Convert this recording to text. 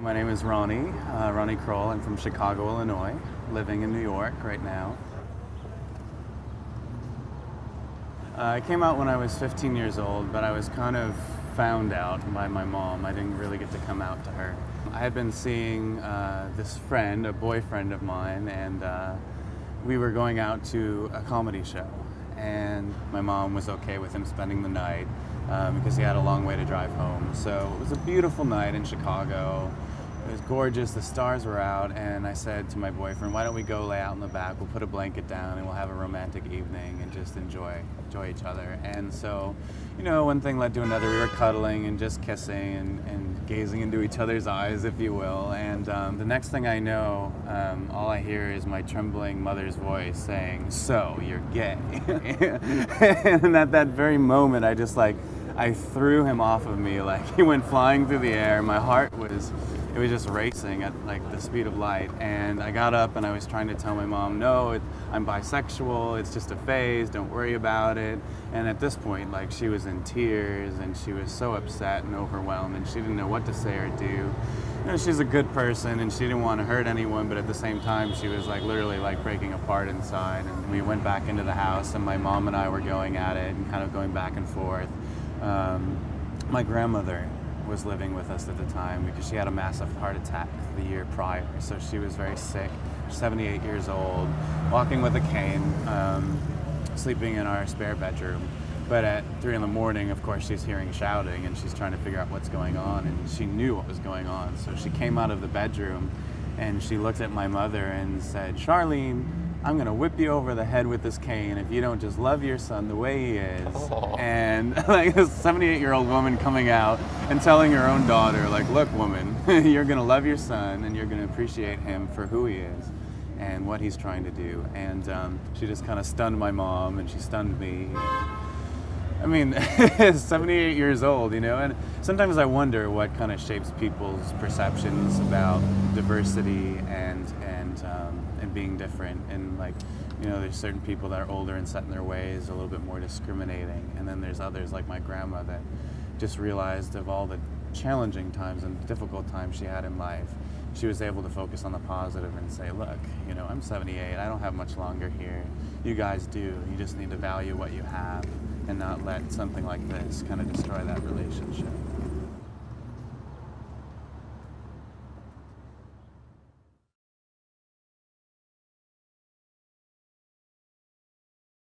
My name is Ronnie, Ronnie Kroell. I'm from Chicago, Illinois, living in New York right now. I came out when I was 15 years old, but I was kind of found out by my mom. I didn't really get to come out to her. I had been seeing this friend, a boyfriend of mine, and we were going out to a comedy show. And my mom was okay with him spending the night because he had a long way to drive home. So it was a beautiful night in Chicago. It was gorgeous, the stars were out, and I said to my boyfriend, why don't we go lay out in the back, we'll put a blanket down and we'll have a romantic evening and just enjoy each other. And so, you know, one thing led to another. We were cuddling and just kissing and gazing into each other's eyes, if you will. And the next thing I know, all I hear is my trembling mother's voice saying, "So, you're gay." And at that very moment, I threw him off of me, like he went flying through the air. My heart was just racing at like the speed of light. And I got up and I was trying to tell my mom, no, I'm bisexual, it's just a phase, don't worry about it. And at this point, like, she was in tears and she was so upset and overwhelmed and she didn't know what to say or do. You know, she's a good person and she didn't want to hurt anyone, but at the same time, she was like literally like breaking apart inside. And we went back into the house and my mom and I were going at it and kind of going back and forth. My grandmother was living with us at the time because she had a massive heart attack the year prior. So she was very sick, 78 years old, walking with a cane, sleeping in our spare bedroom. But at 3 in the morning, of course, she's hearing shouting and she's trying to figure out what's going on, and she knew what was going on. So she came out of the bedroom and she looked at my mother and said, "Charlene, I'm gonna whip you over the head with this cane if you don't just love your son the way he is." Aww. And like this 78-year-old woman coming out and telling her own daughter, like, "Look, woman, you're gonna love your son and you're gonna appreciate him for who he is and what he's trying to do." And she just kind of stunned my mom and she stunned me. I mean, 78 years old, you know, and sometimes I wonder what kind of shapes people's perceptions about diversity and being different. And like, you know, there's certain people that are older and set in their ways, a little bit more discriminating, and then there's others like my grandma that just realized of all the challenging times and difficult times she had in life, she was able to focus on the positive and say, "Look, you know, I'm 78, I don't have much longer here. You guys do. You just need to value what you have and not let something like this kind of destroy that relationship."